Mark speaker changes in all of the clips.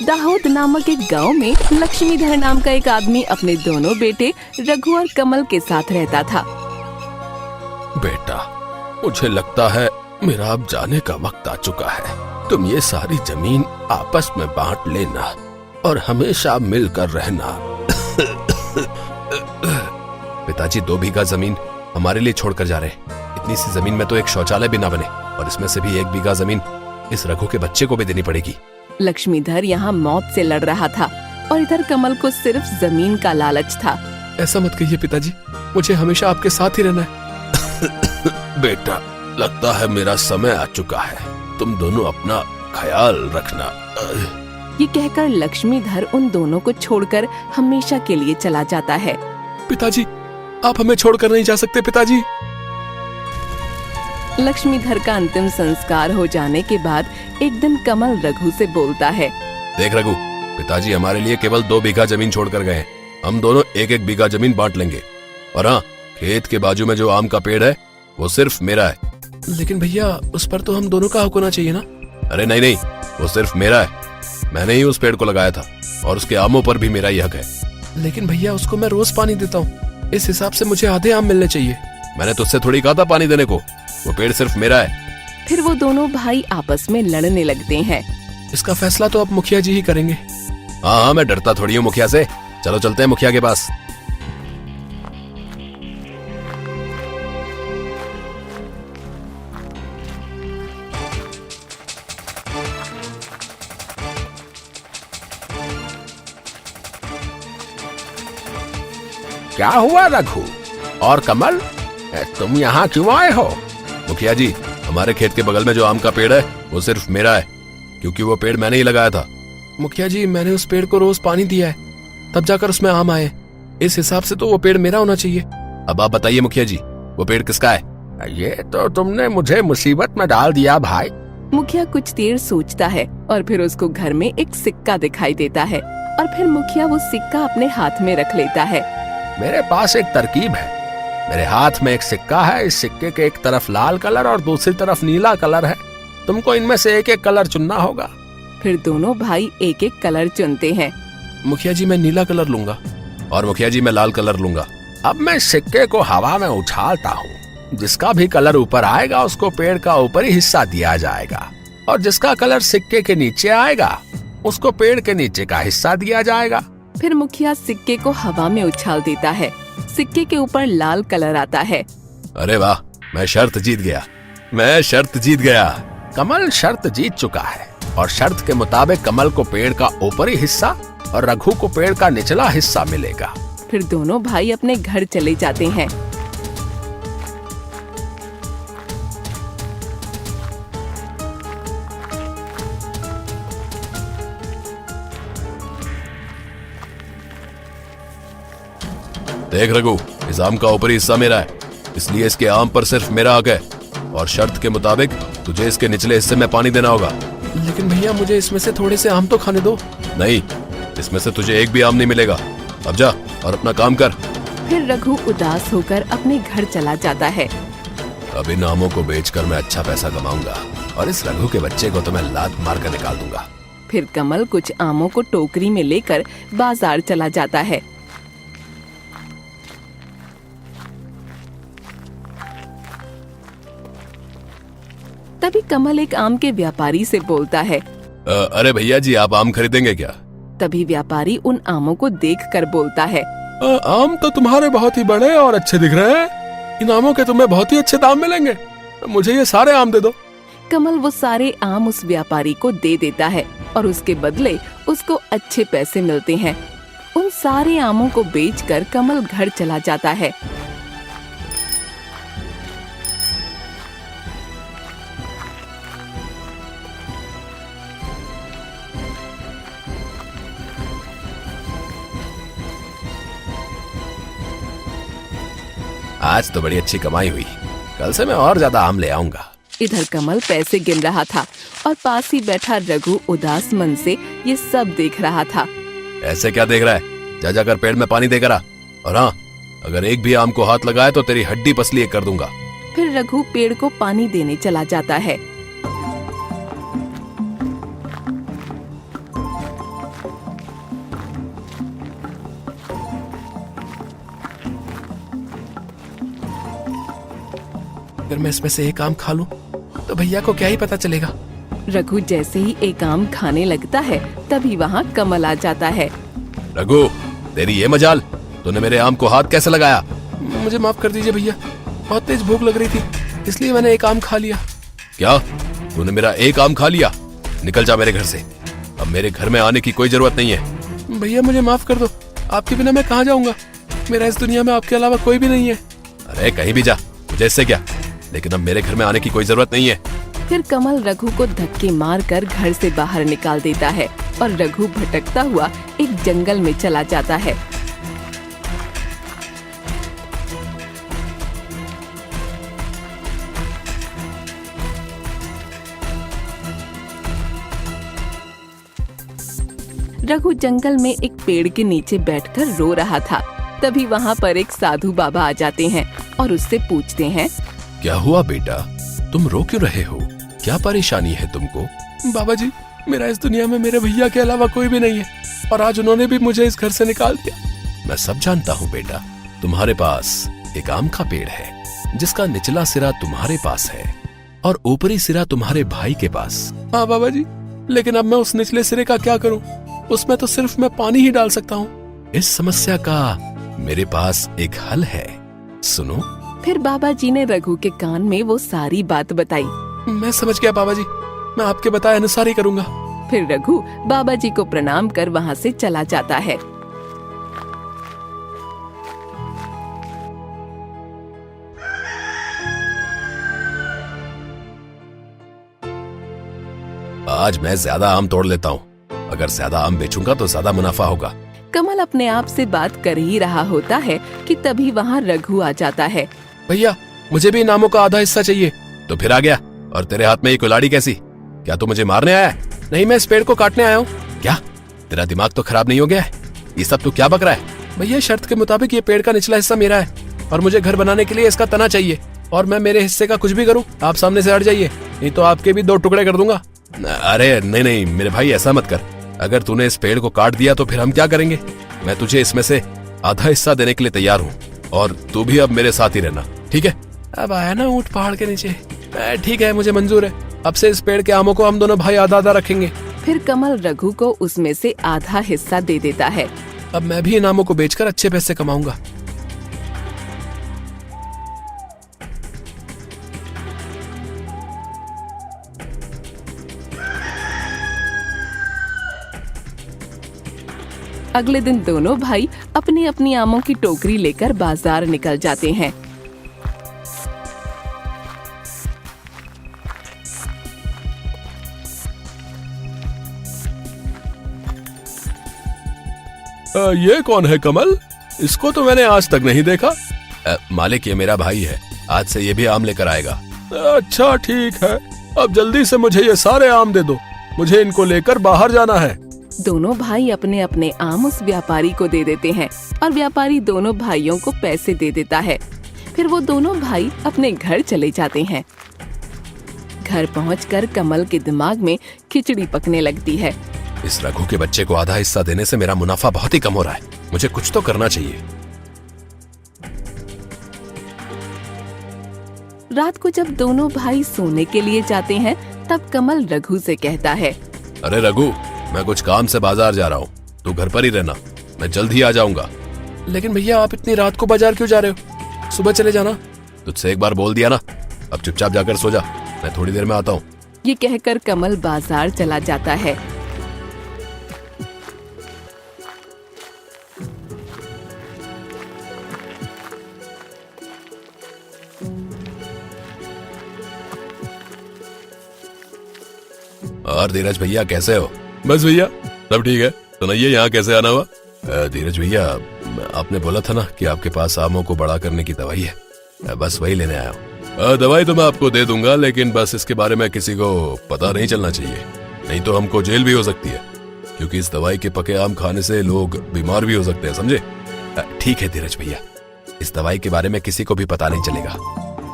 Speaker 1: दाहोद नामक एक गांव में लक्ष्मीधर नाम का एक आदमी अपने दोनों बेटे रघु और कमल के साथ रहता था।
Speaker 2: बेटा, मुझे लगता है मेरा अब जाने का वक्त आ चुका है। तुम ये सारी जमीन आपस में बांट लेना और हमेशा मिलकर रहना। पिताजी 2 बीघा जमीन हमारे लिए छोड़कर जा रहे हैं। इतनी सी जमीन में तो एक शौचालय भी ना बने, और इसमें से भी 1 बीघा जमीन इस रघु के बच्चे को भी देनी पड़ेगी।
Speaker 1: लक्ष्मीधर यहाँ मौत से लड़ रहा था और इधर कमल को सिर्फ जमीन का लालच था।
Speaker 2: ऐसा मत कहिए पिताजी, मुझे हमेशा आपके साथ ही रहना है। बेटा, लगता है मेरा समय आ चुका है। तुम दोनों अपना ख्याल रखना।
Speaker 1: ये कहकर लक्ष्मीधर उन दोनों को छोड़कर हमेशा के लिए चला जाता है।
Speaker 2: पिताजी, आप हमें छोड़कर नहीं जा सकते पिताजी।
Speaker 1: लक्ष्मीधर का अंतिम संस्कार हो जाने के बाद एक दिन कमल रघु से बोलता है,
Speaker 2: देख रघु, पिताजी हमारे लिए केवल 2 बीघा जमीन छोड़कर गए हैं। हम दोनों 1-1 बीघा जमीन बांट लेंगे। और हाँ, खेत के बाजू में जो आम का पेड़ है वो सिर्फ मेरा है। लेकिन भैया, उस पर तो हम दोनों का हक होना चाहिए ना? अरे नहीं, वो सिर्फ मेरा है। मैंने ही उस पेड़ को लगाया था और उसके आमों पर भी मेरा ही हक है। लेकिन भैया, उसको मैं रोज पानी देता हूँ। इस हिसाब से मुझे आधे आम मिलने चाहिए। मैंने तुझसे थोड़ी कहा था पानी देने को। वो पेड़ सिर्फ मेरा है।
Speaker 1: फिर वो दोनों भाई आपस में लड़ने लगते हैं।
Speaker 2: इसका फैसला तो अब मुखिया जी ही करेंगे। हाँ, मैं डरता थोड़ी हूँ मुखिया से। चलो चलते हैं मुखिया के पास।
Speaker 3: क्या हुआ रघु और कमल, तुम यहाँ क्यों आए हो?
Speaker 2: मुखिया जी, हमारे खेत के बगल में जो आम का पेड़ है वो सिर्फ मेरा है, क्योंकि वो पेड़ मैंने ही लगाया था। मुखिया जी, मैंने उस पेड़ को रोज पानी दिया है, तब जाकर उसमें आम आए। इस हिसाब से तो वो पेड़ मेरा होना चाहिए। अब आप बताइए मुखिया जी, वो पेड़ किसका है?
Speaker 3: ये तो तुमने मुझे मुसीबत में डाल दिया भाई।
Speaker 1: मुखिया कुछ देर सोचता है और फिर उसको घर में एक सिक्का दिखाई देता है और फिर मुखिया वो सिक्का अपने हाथ में रख लेता है।
Speaker 3: मेरे पास एक तरकीब है। मेरे हाथ में एक सिक्का है। इस सिक्के के एक तरफ लाल कलर और दूसरी तरफ नीला कलर है। तुमको इनमें से एक कलर चुनना होगा।
Speaker 1: फिर दोनों भाई एक एक कलर चुनते हैं।
Speaker 2: मुखिया जी, मैं नीला कलर लूंगा। और मुखिया जी, मैं लाल कलर लूंगा।
Speaker 3: अब मैं सिक्के को हवा में उछालता हूँ। जिसका भी कलर ऊपर आएगा उसको पेड़ का ऊपरी हिस्सा दिया जाएगा, और जिसका कलर सिक्के के नीचे आएगा उसको पेड़ के नीचे का हिस्सा दिया जाएगा।
Speaker 1: फिर मुखिया सिक्के को हवा में उछाल देता है। सिक्के के ऊपर लाल कलर आता है।
Speaker 2: अरे वाह, मैं शर्त जीत गया।
Speaker 3: कमल शर्त जीत चुका है और शर्त के मुताबिक कमल को पेड़ का ऊपरी हिस्सा और रघु को पेड़ का निचला हिस्सा मिलेगा।
Speaker 1: फिर दोनों भाई अपने घर चले जाते हैं।
Speaker 2: देख रघु, इस आम का ऊपरी हिस्सा मेरा है, इसलिए इसके आम पर सिर्फ मेरा हक है, और शर्त के मुताबिक तुझे इसके निचले हिस्से में पानी देना होगा। लेकिन भैया, मुझे इसमें से थोड़े से आम तो खाने दो। नहीं, इसमें से तुझे एक भी आम नहीं मिलेगा। अब जा और अपना काम कर।
Speaker 1: फिर रघु उदास होकर अपने घर चला जाता है।
Speaker 2: अब इन आमों को बेचकर मैं अच्छा पैसा कमाऊंगा और इस रघु के बच्चे को तो मैं लात मार कर निकाल दूंगा।
Speaker 1: फिर कमल कुछ आमों को टोकरी में लेकर बाजार चला जाता है। तभी कमल एक आम के व्यापारी से बोलता है,
Speaker 2: अरे भैया जी, आप आम खरीदेंगे क्या?
Speaker 1: तभी व्यापारी उन आमों को देखकर बोलता है,
Speaker 2: आम तो तुम्हारे बहुत ही बड़े और अच्छे दिख रहे हैं। इन आमों के तुम्हें बहुत ही अच्छे दाम मिलेंगे। मुझे ये सारे आम दे दो।
Speaker 1: कमल वो सारे आम उस व्यापारी को दे देता है और उसके बदले उसको अच्छे पैसे मिलते हैं। उन सारे आमों को बेचकर कमल घर चला जाता है।
Speaker 2: आज तो बड़ी अच्छी कमाई हुई। कल से मैं और ज्यादा आम ले आऊंगा।
Speaker 1: इधर कमल पैसे गिन रहा था और पास ही बैठा रघु उदास मन से ये सब देख रहा था।
Speaker 2: ऐसे क्या देख रहा है? जा जाकर पेड़ में पानी देकर आ। और हाँ, अगर एक भी आम को हाथ लगाए तो तेरी हड्डी पसली एक कर दूंगा।
Speaker 1: फिर रघु पेड़ को पानी देने चला जाता है।
Speaker 2: अगर मैं इसमें से एक आम खा लूं तो भैया को क्या ही पता चलेगा।
Speaker 1: रघु जैसे ही एक आम खाने लगता है तभी वहाँ कमल आ जाता है।
Speaker 2: रघु, तेरी ये मजाल, तूने मेरे आम को हाथ कैसे लगाया? मुझे माफ कर दीजिए भैया, बहुत तेज भूख लग रही थी इसलिए मैंने एक आम खा लिया। क्या? तूने मेरा एक आम खा लिया? निकल जा मेरे घर से, अब मेरे घर में आने की कोई जरूरत नहीं है। भैया मुझे माफ कर दो, आपके बिना मैं कहाँ जाऊंगा, मेरा इस दुनिया में आपके अलावा कोई भी नहीं है। अरे कहीं भी जा, मुझे इससे क्या, लेकिन अब मेरे घर में आने की कोई जरूरत नहीं है।
Speaker 1: फिर कमल रघु को धक्के मारकर घर से बाहर निकाल देता है और रघु भटकता हुआ एक जंगल में चला जाता है। रघु जंगल में एक पेड़ के नीचे बैठकर रो रहा था। तभी वहाँ पर एक साधु बाबा आ जाते हैं और उससे पूछते हैं,
Speaker 2: क्या हुआ बेटा, तुम रो क्यों रहे हो, क्या परेशानी है तुमको? बाबा जी, मेरा इस दुनिया में मेरे भैया के अलावा कोई भी नहीं है और आज उन्होंने भी मुझे इस घर से निकाल दिया। मैं सब जानता हूँ बेटा, तुम्हारे पास एक आम का पेड़ है जिसका निचला सिरा तुम्हारे पास है और ऊपरी सिरा तुम्हारे भाई के पास। हाँ बाबा जी, लेकिन अब मैं उस निचले सिरे का क्या करूँ, उसमें तो सिर्फ मैं पानी ही डाल सकता हूँ। इस समस्या का मेरे पास एक हल है, सुनो।
Speaker 1: फिर बाबा जी ने रघु के कान में वो सारी बात बताई।
Speaker 2: मैं समझ गया बाबा जी, मैं आपके बताए अनुसार ही करूँगा।
Speaker 1: फिर रघु बाबा जी को प्रणाम कर वहाँ से चला जाता है।
Speaker 2: आज मैं ज्यादा आम तोड़ लेता हूँ, अगर ज्यादा आम बेचूंगा तो ज्यादा मुनाफा होगा।
Speaker 1: कमल अपने आप से बात कर ही रहा होता है कि तभी वहाँ रघु आ जाता है।
Speaker 2: भैया, मुझे भी इनामों का आधा हिस्सा चाहिए। तो फिर आ गया, और तेरे हाथ में ये कुल्हाड़ी कैसी? क्या तू मुझे मारने आया है? नहीं, मैं इस पेड़ को काटने आया हूँ। क्या तेरा दिमाग तो खराब नहीं हो गया है? ये सब तू क्या बक रहा है? भैया, शर्त के मुताबिक ये पेड़ का निचला हिस्सा मेरा है और मुझे घर बनाने के लिए इसका तना चाहिए, और मैं मेरे हिस्से का कुछ भी करूँ आप सामने से हट जाइए, नहीं तो आपके भी 2 टुकड़े कर दूंगा। अरे नहीं नहीं मेरे भाई, ऐसा मत कर, अगर तूने इस पेड़ को काट दिया तो फिर हम क्या करेंगे? मैं तुझे इसमें से आधा हिस्सा देने के लिए तैयार हूँ और तू भी अब मेरे साथ ही रहना, ठीक है? अब आया ना ऊंट पहाड़ के नीचे। ठीक है, मुझे मंजूर है, अब से इस पेड़ के आमों को हम दोनों भाई आधा आधा रखेंगे।
Speaker 1: फिर कमल रघु को उसमें से आधा हिस्सा दे देता है।
Speaker 2: अब मैं भी इन आमों को बेचकर अच्छे पैसे कमाऊंगा।
Speaker 1: अगले दिन दोनों भाई अपनी अपनी आमों की टोकरी लेकर बाजार निकल जाते हैं।
Speaker 2: ये कौन है कमल? इसको तो मैंने आज तक नहीं देखा। मालिक, ये मेरा भाई है, आज से ये भी आम लेकर आएगा। अच्छा ठीक है, अब जल्दी से मुझे ये सारे आम दे दो, मुझे इनको लेकर बाहर जाना है।
Speaker 1: दोनों भाई अपने अपने आम उस व्यापारी को दे देते हैं और व्यापारी दोनों भाइयों को पैसे दे देता है। फिर वो दोनों भाई अपने घर चले जाते हैं। घर पहुंचकर कमल के दिमाग में खिचड़ी पकने लगती है।
Speaker 2: इस रघु के बच्चे को आधा हिस्सा देने से मेरा मुनाफा बहुत ही कम हो रहा है, मुझे कुछ तो करना चाहिए।
Speaker 1: रात को जब दोनों भाई सोने के लिए जाते हैं तब कमल रघु से कहता है,
Speaker 2: अरे रघु, मैं कुछ काम से बाजार जा रहा हूँ, तू घर पर ही रहना, मैं जल्द ही आ जाऊंगा। लेकिन भैया, आप इतनी रात को बाजार क्यों जा रहे हो? सुबह चले जाना। तुझसे एक बार बोल दिया ना, अब चुपचाप जाकर सो जा, मैं थोड़ी देर में आता हूँ।
Speaker 1: ये कहकर कमल बाजार चला जाता है।
Speaker 2: और धीरज भैया कैसे हो? बस भैया सब ठीक है। सुनाइए, यहाँ कैसे आना हुआ? धीरज भैया, आपने बोला था ना कि आपके पास आमों को बड़ा करने की दवाई है, बस वही लेने आया हूँ। दवाई तो मैं आपको दे दूंगा, लेकिन बस इसके बारे में किसी को पता नहीं चलना चाहिए, नहीं तो हमको जेल भी हो सकती है, क्योंकि इस दवाई के पके आम खाने से लोग बीमार भी हो सकते हैं, समझे? ठीक है धीरज भैया, इस दवाई के बारे में किसी को भी पता नहीं चलेगा,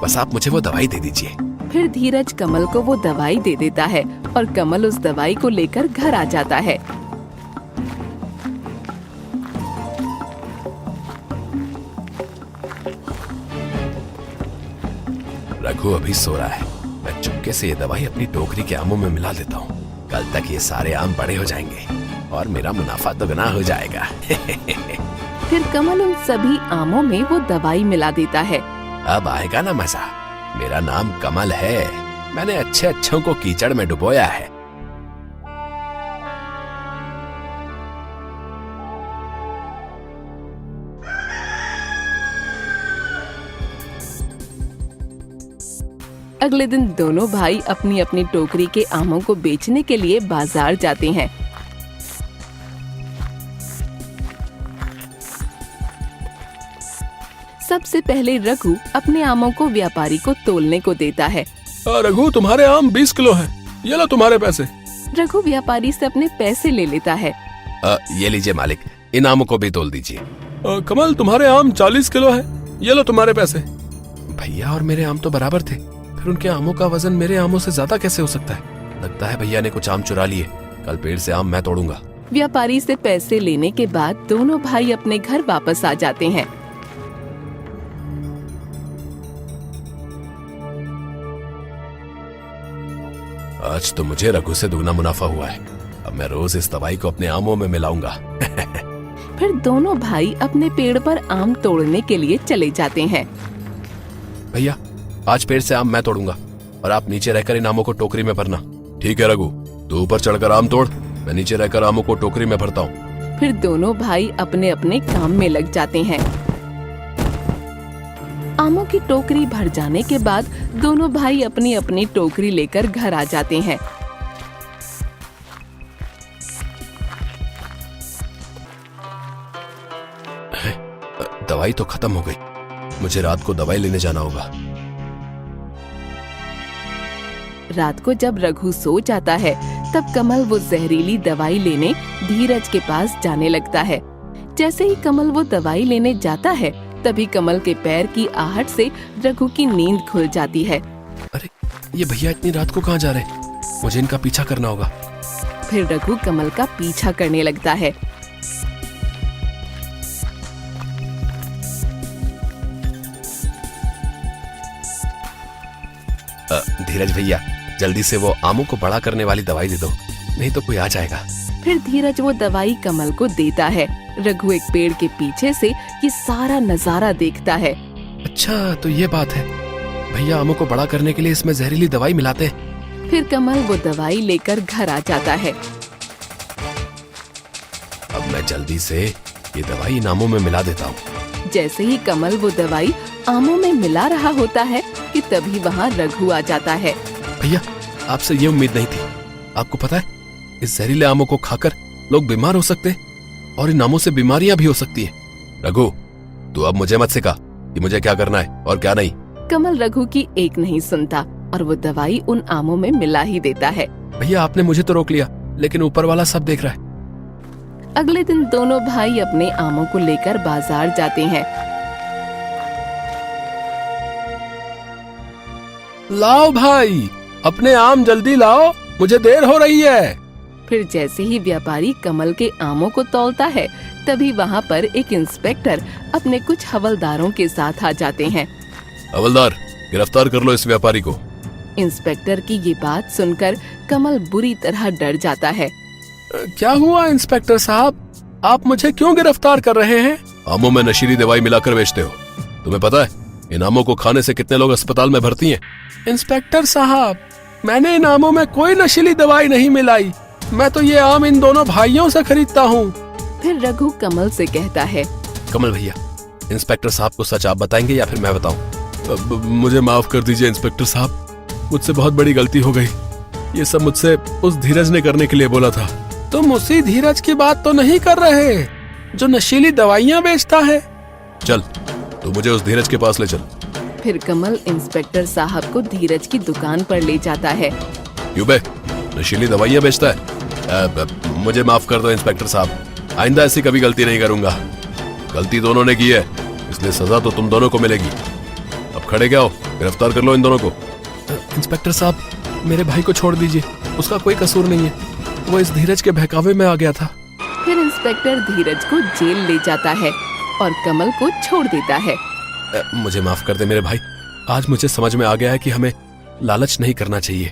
Speaker 2: बस आप मुझे वो दवाई दे दीजिए।
Speaker 1: फिर धीरज कमल को वो दवाई दे देता है और कमल उस दवाई को लेकर घर आ जाता है।
Speaker 2: रघु अभी सो रहा है। मैं चुपके से ये दवाई अपनी टोकरी के आमों में मिला देता हूँ। कल तक ये सारे आम बड़े हो जाएंगे और मेरा मुनाफा दोगुना हो जाएगा।
Speaker 1: फिर कमल उन सभी आमों में वो दवाई मिला देता है।
Speaker 2: अब आएगा ना मजा। मेरा नाम कमल है। मैंने अच्छे अच्छों को कीचड़ में डुबोया है।
Speaker 1: अगले दिन दोनों भाई अपनी अपनी टोकरी के आमों को बेचने के लिए बाजार जाते हैं। सबसे पहले रघु अपने आमों को व्यापारी को तोलने को देता है।
Speaker 2: रघु, तुम्हारे आम 20 किलो हैं। ये लो तुम्हारे पैसे।
Speaker 1: रघु व्यापारी से अपने पैसे ले लेता है।
Speaker 2: ये लीजिए मालिक, इन आमों को भी तोल दीजिए।
Speaker 4: कमल, तुम्हारे आम 40 किलो है। ये लो तुम्हारे पैसे।
Speaker 2: भैया और मेरे आम तो बराबर थे, फिर उनके आमों का वजन मेरे आमों से ज्यादा कैसे हो सकता है? लगता है भैया ने कुछ आम चुरा लिए। कल पेड़ से आम मैं तोड़ूंगा।
Speaker 1: व्यापारी से पैसे लेने के बाद दोनों भाई अपने घर वापस आ जाते हैं।
Speaker 2: आज तो मुझे रघु से दुगना मुनाफा हुआ है। अब मैं रोज इस दवाई को अपने आमों में मिलाऊंगा।
Speaker 1: फिर दोनों भाई अपने पेड़ पर आम तोड़ने के लिए चले जाते हैं।
Speaker 2: भैया, आज पेड़ से आम मैं तोड़ूंगा और आप नीचे रहकर इन आमों को टोकरी में भरना। ठीक है रघु, तू ऊपर चढ़कर आम तोड़, मैं नीचे रहकर आमों को टोकरी में भरता हूँ।
Speaker 1: फिर दोनों भाई अपने अपने काम में लग जाते हैं। आमों की टोकरी भर जाने के बाद दोनों भाई अपनी अपनी टोकरी लेकर घर आ जाते हैं।
Speaker 2: दवाई तो खत्म हो गई। मुझे रात को दवाई लेने जाना होगा।
Speaker 1: रात को जब रघु सो जाता है तब कमल वो जहरीली दवाई लेने धीरज के पास जाने लगता है। जैसे ही कमल वो दवाई लेने जाता है तभी कमल के पैर की आहट से रघु की नींद खुल जाती है।
Speaker 2: अरे, ये भैया इतनी रात को कहाँ जा रहे हैं? मुझे इनका पीछा करना होगा।
Speaker 1: फिर रघु कमल का पीछा करने लगता है।
Speaker 2: धीरज भैया, जल्दी से वो आमों को बड़ा करने वाली दवाई दे दो, नहीं तो कोई आ जाएगा।
Speaker 1: फिर धीरज वो दवाई कमल को देता है। रघु एक पेड़ के पीछे से ये सारा नजारा देखता है।
Speaker 2: अच्छा, तो ये बात है। भैया आमों को बड़ा करने के लिए इसमें जहरीली दवाई मिलाते हैं।
Speaker 1: फिर कमल वो दवाई लेकर घर आ जाता है।
Speaker 2: अब मैं जल्दी से ये दवाई इन आमों में मिला देता हूँ।
Speaker 1: जैसे ही कमल वो दवाई आमों में मिला रहा होता है कि तभी वहाँ रघु आ जाता है।
Speaker 2: भैया, आपसे ये उम्मीद नहीं थी। आपको पता है, इस जहरीले आमों को खाकर लोग बीमार हो सकते हैं और इन आमों से बीमारियां भी हो सकती हैं। रघु, तू अब मुझे मत सिखा कि मुझे क्या करना है और क्या नहीं।
Speaker 1: कमल रघु की एक नहीं सुनता और वो दवाई उन आमों में मिला ही देता है।
Speaker 2: भैया, आपने मुझे तो रोक लिया, लेकिन ऊपर वाला सब देख रहा है।
Speaker 1: अगले दिन दोनों भाई अपने आमों को लेकर बाजार जाते हैं।
Speaker 4: लाओ भाई, अपने आम जल्दी लाओ, मुझे देर हो रही है।
Speaker 1: फिर जैसे ही व्यापारी कमल के आमों को तौलता है तभी वहाँ पर एक इंस्पेक्टर अपने कुछ हवलदारों के साथ आ जाते हैं।
Speaker 2: हवलदार, गिरफ्तार कर लो इस व्यापारी को।
Speaker 1: इंस्पेक्टर की ये बात सुनकर कमल बुरी तरह डर जाता है।
Speaker 4: क्या हुआ इंस्पेक्टर साहब, आप मुझे क्यों गिरफ्तार कर रहे हैं?
Speaker 2: आमों में नशीली दवाई मिलाकर बेचते हो। तुम्हें पता है इन आमों को खाने से कितने लोग अस्पताल में भर्ती हैं?
Speaker 4: इंस्पेक्टर साहब, मैंने इन आमों में कोई नशीली दवाई नहीं मिलाई। मैं तो ये आम इन दोनों भाइयों से खरीदता हूँ।
Speaker 1: फिर रघु कमल से कहता है।
Speaker 2: कमल भैया, इंस्पेक्टर साहब को सच आप बताएंगे या फिर मैं बताऊं?
Speaker 4: मुझे माफ कर दीजिए इंस्पेक्टर साहब, मुझसे बहुत बड़ी गलती हो गई। ये सब मुझसे उस धीरज ने करने के लिए बोला था। तुम उसी धीरज की बात तो नहीं कर रहे जो नशीली दवाइयाँ बेचता है?
Speaker 2: चल, तू मुझे उस धीरज के पास ले चल।
Speaker 1: फिर कमल इंस्पेक्टर साहब को धीरज की दुकान पर ले जाता है।
Speaker 2: क्यों बे, नशीली दवाइयाँ बेचता है? मुझे माफ कर दो इंस्पेक्टर साहब, आइंदा ऐसी कभी गलती नहीं करूंगा। गलती दोनों ने की है, इसलिए सजा तो तुम दोनों को मिलेगी। अब खड़े क्या हो, गिरफ्तार कर लो इन दोनों को।
Speaker 4: इंस्पेक्टर साहब, मेरे भाई को छोड़ दीजिए, उसका कोई कसूर नहीं है, वो इस धीरज के बहकावे में आ गया था।
Speaker 1: फिर इंस्पेक्टर धीरज को जेल ले जाता है और कमल को छोड़ देता है।
Speaker 2: मुझे माफ कर दे मेरे भाई,
Speaker 4: आज मुझे समझ में आ गया है कि हमें लालच नहीं करना चाहिए।